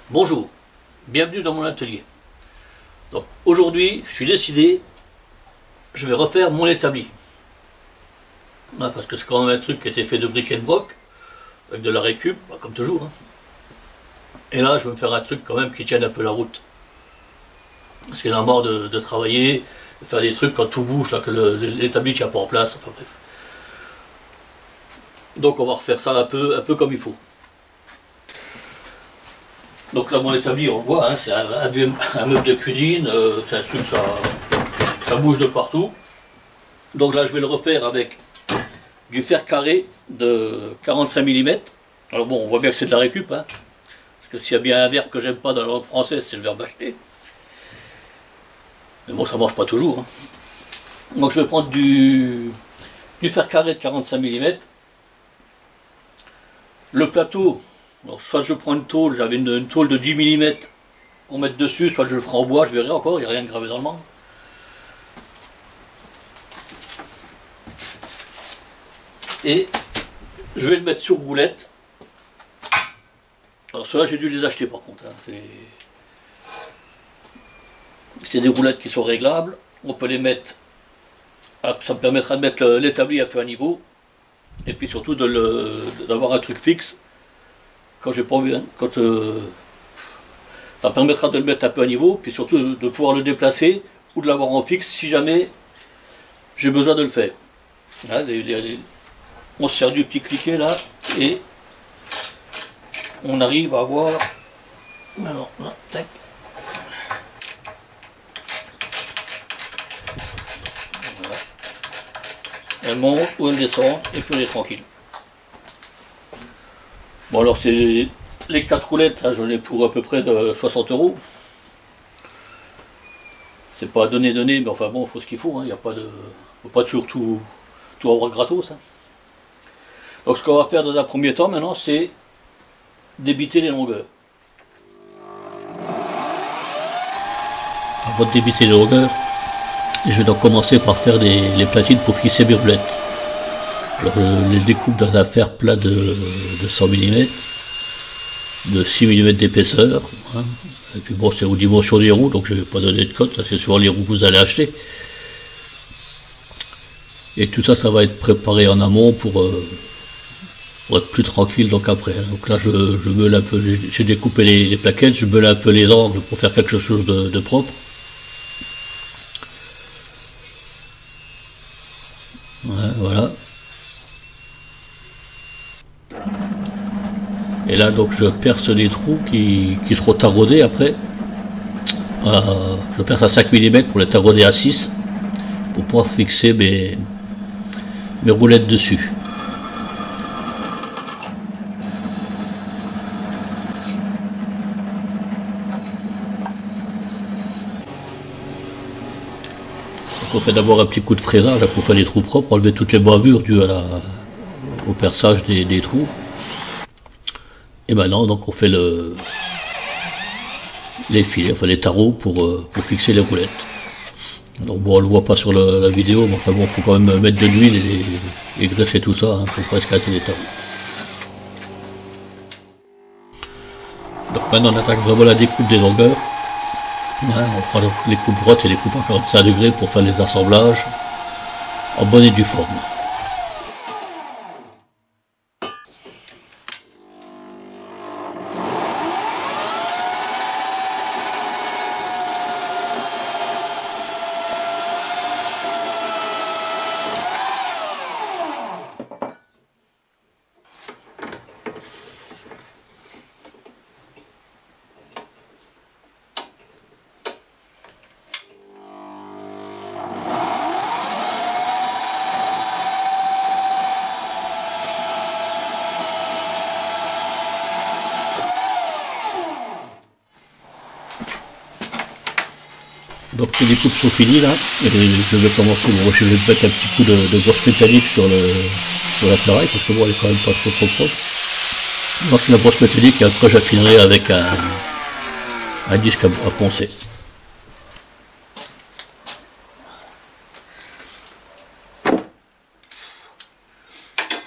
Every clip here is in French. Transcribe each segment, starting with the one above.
Bonjour, bienvenue dans mon atelier. Donc aujourd'hui, je suis décidé, je vais refaire mon établi. Voilà, parce que c'est quand même un truc qui a été fait de briques et de broc, avec de la récup, comme toujours. Et là, je vais me faire un truc quand même qui tienne un peu la route. Parce qu'il y en a marre de travailler, de faire des trucs quand tout bouge, là, que l'établi ne tient pas en place, enfin bref. Donc on va refaire ça un peu comme il faut. Donc là, mon établi, on le voit, hein, c'est un meuble de cuisine, c'est un truc, ça bouge de partout. Donc là, je vais le refaire avec du fer carré de 45 mm. Alors bon, on voit bien que c'est de la récup, hein, parce que s'il y a bien un verbe que j'aime pas dans la langue française, c'est le verbe acheter. Mais bon, ça marche pas toujours. Hein. Donc je vais prendre du fer carré de 45 mm. Le plateau, alors soit je prends une tôle, j'avais une tôle de 10 mm pour mettre dessus, soit je le ferai en bois, je verrai encore, il n'y a rien de gravé dans le marbre. Et je vais le mettre sur roulette. Alors ceux-là j'ai dû les acheter par contre. Hein. C'est des roulettes qui sont réglables. On peut les mettre, ça me permettra de mettre l'établi un peu à niveau. Et puis surtout d'avoir un truc fixe. Quand j'ai pas envie, hein, ça permettra de le mettre un peu à niveau, puis surtout de pouvoir le déplacer ou de l'avoir en fixe si jamais j'ai besoin de le faire. Là, on se sert du petit cliquet là et on arrive à avoir. Alors, là, tac. Voilà. Elle monte ou elle descend et puis on est tranquille. Bon alors c'est les 4 roulettes, hein, j'en ai pour à peu près 60 €. C'est pas donné, mais enfin bon, il faut ce qu'il faut, hein, il faut pas toujours tout avoir gratos. Hein. Donc ce qu'on va faire dans un premier temps maintenant, c'est débiter les longueurs. Avant de débiter les longueurs, je vais donc commencer par faire les platines pour fixer mes roulettes. Alors je les découpe dans un fer plat de 100 mm, de 6 mm d'épaisseur. Hein. Et puis bon, c'est aux dimensions des roues, donc je ne vais pas donner de code, ça c'est souvent les roues que vous allez acheter. Et tout ça, ça va être préparé en amont pour être plus tranquille donc après. Donc là je meule un peu, j'ai découpé les plaquettes, je meule un peu les angles pour faire quelque chose de propre. Ouais, voilà. Et là donc je perce les trous qui seront taraudés après. Je perce à 5 mm pour les tarauder à 6 pour pouvoir fixer mes roulettes dessus. Donc on fait d'abord un petit coup de fraisage pour faire les trous propres, enlever toutes les bavures dues au perçage des trous. Et maintenant donc on fait les filets, enfin les tarots pour fixer les roulettes. Donc bon, on le voit pas sur la vidéo, mais enfin bon, faut quand même mettre de l'huile et greffer tout ça, hein, pour pas esclater les tarots. Donc maintenant on attaque vraiment la découpe des longueurs. Ouais, on prend les coupes droites et les coupes à 45 degrés pour faire les assemblages en bonne et due forme. Donc les découpes sont finies là, et je vais commencer, bon, je vais mettre un petit coup de brosse métallique sur la ferraille, parce que bon, elle est quand même pas trop propre. Donc la brosse métallique, et après j'affinerai avec un disque à poncer.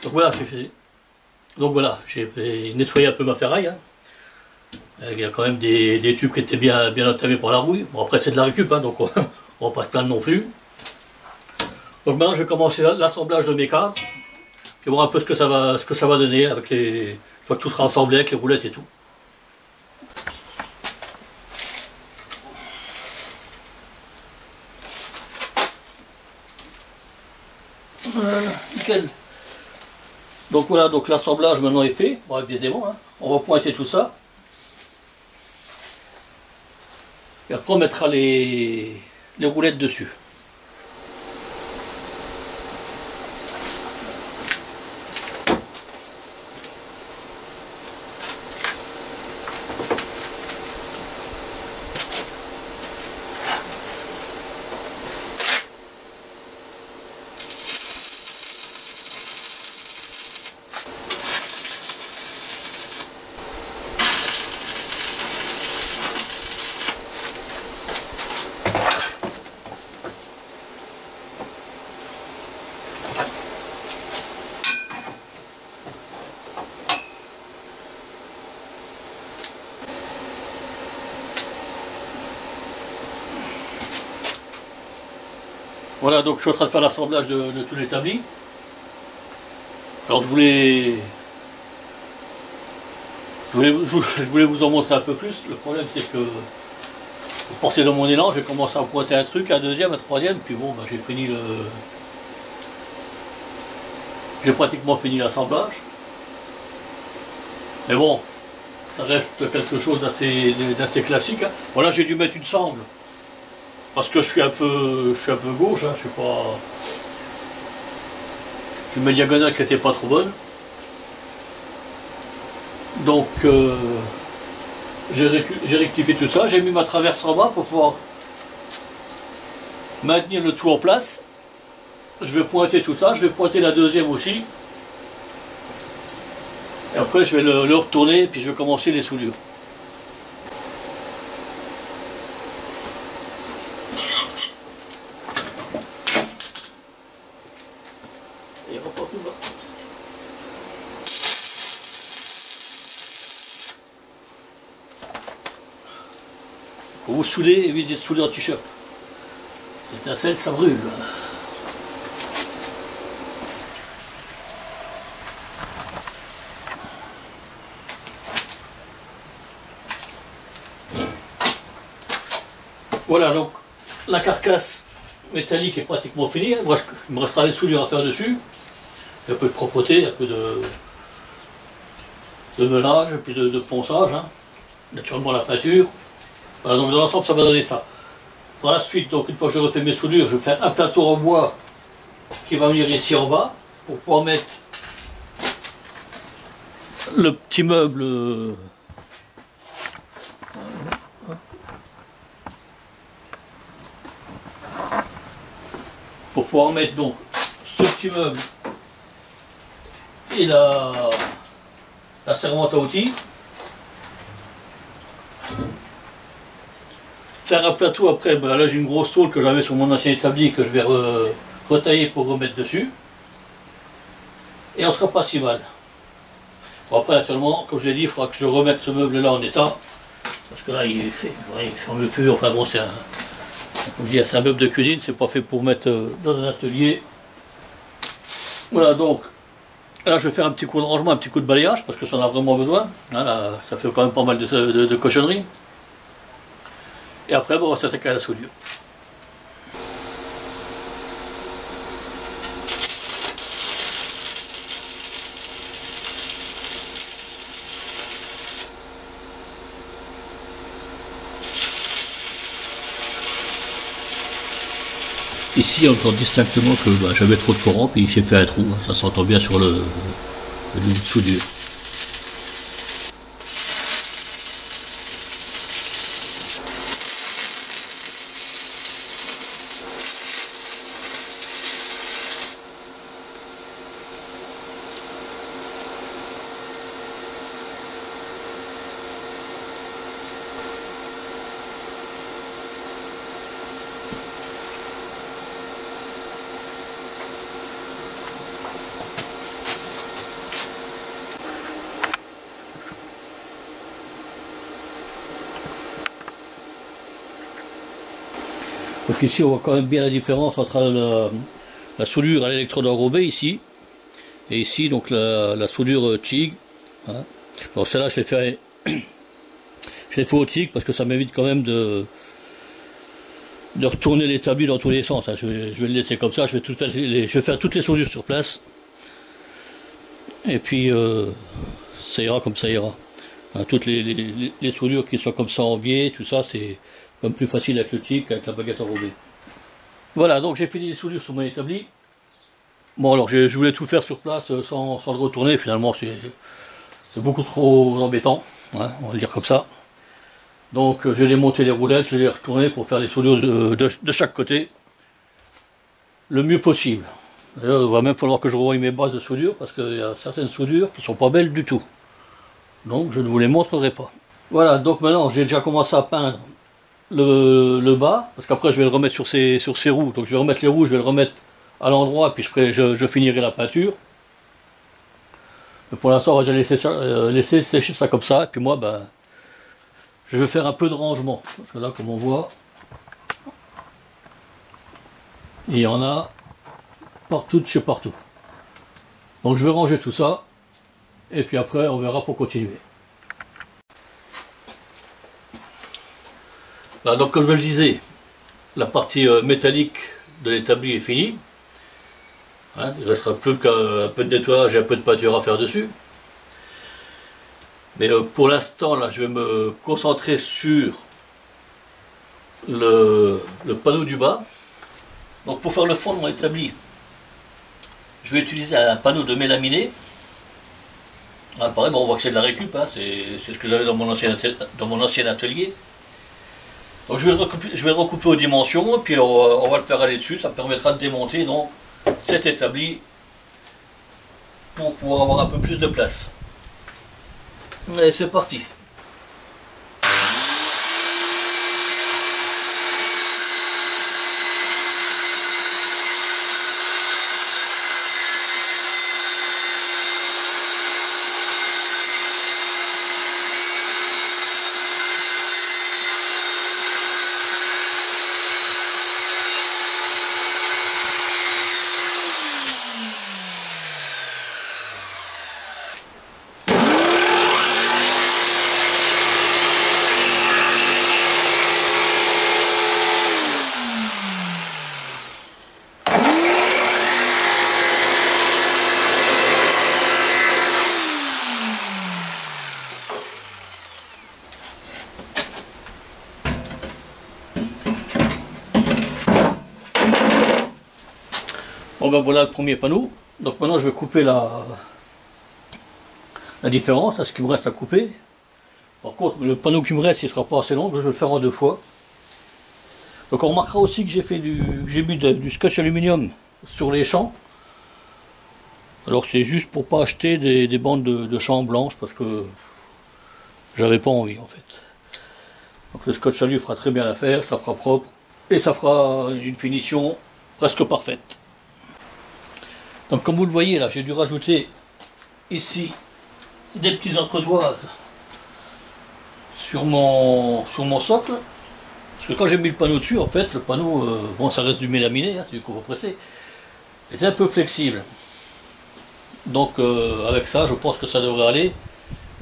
Donc voilà, j'ai nettoyé un peu ma ferraille. Hein. Il y a quand même des tubes qui étaient bien entamés par la rouille. Bon, après c'est de la récup, hein, donc on va pas se plaindre non plus. Donc maintenant je vais commencer l'assemblage de mes cadres. Puis voir un peu ce que ça va donner avec les. Une fois que tout sera assemblé avec les roulettes et tout. Voilà, nickel. Donc voilà, donc l'assemblage maintenant est fait, bon, avec des aimants, hein. On va pointer tout ça. Et après on mettra les roulettes dessus. Voilà, donc je suis en train de faire l'assemblage de tout l'établi. Alors je voulais vous en montrer un peu plus. Le problème c'est que pour porter dans mon élan, j'ai commencé à pointer un truc, un deuxième, un troisième, puis bon, bah, j'ai pratiquement fini l'assemblage. Mais bon, ça reste quelque chose d'assez classique, hein. Voilà, j'ai dû mettre une sangle. Parce que je suis un peu gauche, hein, je suis pas. J'ai une diagonale qui n'était pas trop bonne. Donc j'ai rectifié tout ça, j'ai mis ma traverse en bas pour pouvoir maintenir le tout en place. Je vais pointer tout ça, je vais pointer la deuxième aussi. Et après je vais le retourner et puis je vais commencer les soudures. Faut vous souder, évitez de souder en t-shirt. C'est un sel, ça brûle. Voilà, donc la carcasse métallique est pratiquement finie. Il me restera les soudures à faire dessus. Un peu de propreté, un peu de meulage, puis de ponçage. Hein. Naturellement la peinture. Voilà, donc dans l'ensemble ça va donner ça. Par la suite, donc une fois que je refais mes soudures, je vais faire un plateau en bois qui va venir ici en bas pour pouvoir mettre le petit meuble. Pour pouvoir mettre donc ce petit meuble et la servante à outils. Faire un plateau après, ben là j'ai une grosse tôle que j'avais sur mon ancien établi que je vais retailler pour remettre dessus. Et on sera pas si mal. Bon, après naturellement, comme je l'ai dit, il faudra que je remette ce meuble là en état. Parce que là il fait un peu plus, enfin bon c'est un meuble de cuisine, c'est pas fait pour mettre dans un atelier. Voilà, donc là je vais faire un petit coup de rangement, un petit coup de balayage parce que ça en a vraiment besoin. Là, ça fait quand même pas mal de cochonneries. Et après, bon, on va s'attaquer à la soudure. Ici, on entend distinctement que j'avais trop de courant, puis j'ai fait un trou. Ça s'entend bien sur le bout de soudure. Donc ici on voit quand même bien la différence entre la soudure à l'électrode enrobée ici, et ici donc la soudure TIG. Hein. Bon, celle-là je l'ai fait au TIG parce que ça m'évite quand même de retourner l'établi dans tous les sens. Hein. Je vais le laisser comme ça, je vais faire toutes les soudures sur place. Et puis ça ira comme ça ira. Hein, toutes les soudures qui sont comme ça en biais, tout ça, c'est même plus facile avec le TIG qu'avec la baguette enrobée. Voilà, donc j'ai fini les soudures sur mon établi. Bon alors je voulais tout faire sur place sans le retourner, finalement c'est beaucoup trop embêtant, hein, on va le dire comme ça. Donc je vais monter les roulettes, je vais les retourner pour faire les soudures de chaque côté le mieux possible. D'ailleurs, il va même falloir que je revoie mes bases de soudure parce qu'il y a certaines soudures qui sont pas belles du tout. Donc je ne vous les montrerai pas. Voilà, donc maintenant j'ai déjà commencé à peindre le bas, parce qu'après je vais le remettre sur ces roues. Donc je vais remettre les roues, je vais le remettre à l'endroit, puis je finirai la peinture. Mais pour l'instant, je vais laisser sécher ça comme ça, et puis moi, ben, je vais faire un peu de rangement. Parce que là, comme on voit, il y en a partout de chez partout. Donc je vais ranger tout ça, et puis après, on verra pour continuer. Là, donc comme je le disais, la partie métallique de l'établi est finie. Hein, il ne restera plus qu'un peu de nettoyage et un peu de peinture à faire dessus. Mais pour l'instant, là, je vais me concentrer sur le panneau du bas. Donc pour faire le fond de mon établi, je vais utiliser un panneau de mélaminé. Ah, pareil, bon, on voit que c'est de la récup, hein, c'est ce que j'avais dans mon ancien atelier. Donc je vais le recouper aux dimensions, et puis on va le faire aller dessus, ça me permettra de démonter donc cet établi pour pouvoir avoir un peu plus de place. Et c'est parti. Bon ben voilà le premier panneau. Donc maintenant je vais couper la différence, à ce qui me reste à couper. Par contre le panneau qui me reste il ne sera pas assez long, je vais le faire en 2 fois. Donc on remarquera aussi que j'ai mis du scotch aluminium sur les champs. Alors c'est juste pour pas acheter des bandes de champs blanches parce que j'avais pas envie en fait. Donc le scotch alu fera très bien l'affaire, ça fera propre et ça fera une finition presque parfaite. Donc comme vous le voyez là, j'ai dû rajouter ici des petites encredoises sur mon socle. Parce que quand j'ai mis le panneau dessus, en fait, le panneau, bon ça reste du mélaminé, hein, c'est du couvre-pressé, était un peu flexible. Donc avec ça, je pense que ça devrait aller,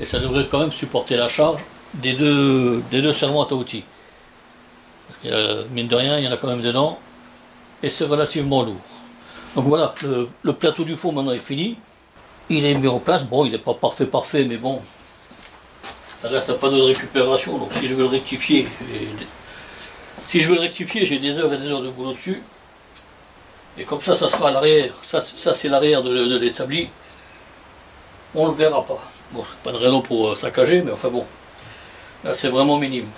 et ça devrait quand même supporter la charge des deux servantes à outils. Parce que, mine de rien, il y en a quand même dedans, et c'est relativement lourd. Donc voilà, le plateau du four maintenant est fini. Il est mis en place. Bon, il n'est pas parfait, mais bon, ça reste un panneau de récupération. Donc si je veux le rectifier, j'ai des heures et des heures de boulot dessus. Et comme ça sera à l'arrière. Ça c'est l'arrière de l'établi. On ne le verra pas. Bon, pas de raison pour saccager, mais enfin bon. Là, c'est vraiment minime.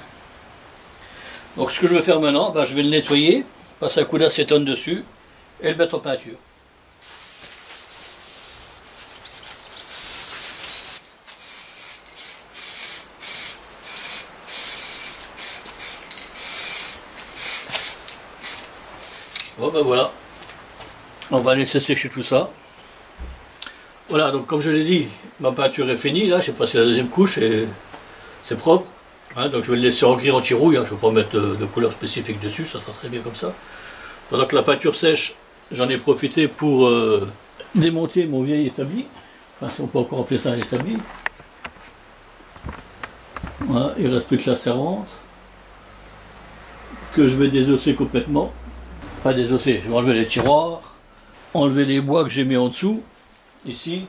Donc ce que je vais faire maintenant, ben, je vais le nettoyer, passer un coup d'acétone dessus, et le mettre en peinture. Bon ben voilà, on va laisser sécher tout ça. Voilà, donc comme je l'ai dit, ma peinture est finie, là j'ai passé la deuxième couche et c'est propre. Hein, donc je vais le laisser en gris anti-rouille, hein, je ne vais pas mettre de couleur spécifique dessus, ça sera très bien comme ça. Pendant que la peinture sèche, j'en ai profité pour démonter mon vieil établi, enfin si on peut encore appeler ça un établi. Voilà, il ne reste plus que la servante, que je vais désosser complètement. Pas désosser, je vais enlever les tiroirs, enlever les bois que j'ai mis en dessous, ici,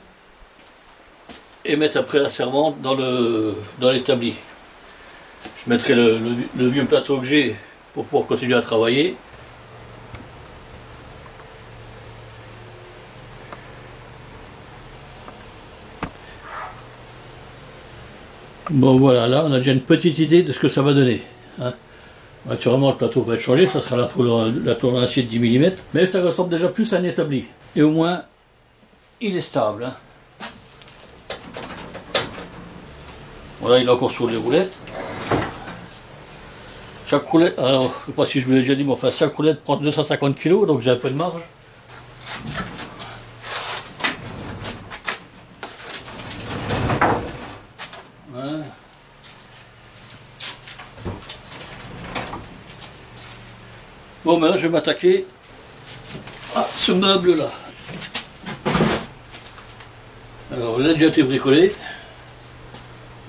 et mettre après la servante dans l'établi. Je mettrai le vieux plateau que j'ai pour pouvoir continuer à travailler. Bon voilà, là on a déjà une petite idée de ce que ça va donner. Hein. Naturellement le plateau va être changé, ça sera la tour en acier de 10 mm, mais ça ressemble déjà plus à un établi. Et au moins, il est stable. Hein. Voilà, il est encore sur les roulettes. Chaque roulette, alors je ne sais pas si je vous l'ai déjà dit, mais enfin chaque roulette prend 250 kg, donc j'ai un peu de marge. Voilà. Bon, maintenant je vais m'attaquer à ce meuble là. Alors il a déjà été bricolé.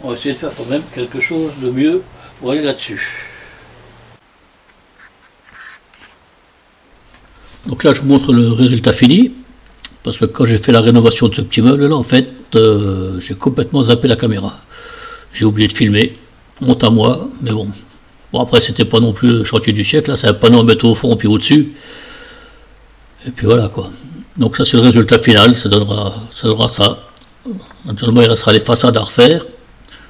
On va essayer de faire quand même quelque chose de mieux pour aller là-dessus. Donc là je vous montre le résultat fini, parce que quand j'ai fait la rénovation de ce petit meuble là, en fait, j'ai complètement zappé la caméra. J'ai oublié de filmer, honte à moi, mais bon. Bon après c'était pas non plus le chantier du siècle, là, c'est un panneau à mettre au fond puis au-dessus. Et puis voilà quoi. Donc ça c'est le résultat final, ça donnera ça. Naturellement il restera les façades à refaire,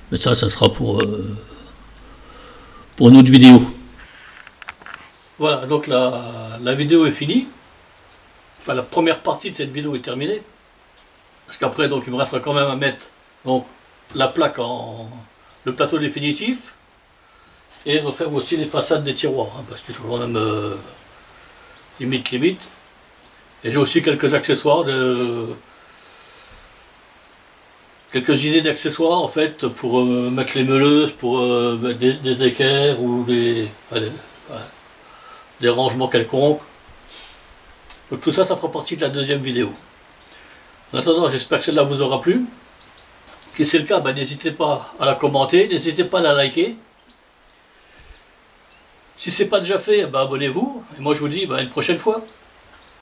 mais ça sera pour une autre vidéo. Voilà, donc la vidéo est finie. Enfin, la première partie de cette vidéo est terminée. Parce qu'après, donc, il me restera quand même à mettre donc, la plaque le plateau définitif. Et refaire aussi les façades des tiroirs. Hein, parce qu'il faut quand même limite. Et j'ai aussi quelques accessoires, quelques idées d'accessoires en fait pour mettre les meuleuses, pour mettre des équerres ou des rangements quelconques. Donc tout ça, ça fera partie de la deuxième vidéo. En attendant, j'espère que celle-là vous aura plu. Si c'est le cas, ben, n'hésitez pas à la commenter, n'hésitez pas à la liker. Si ce n'est pas déjà fait, ben, abonnez-vous. Et moi je vous dis ben, à une prochaine fois.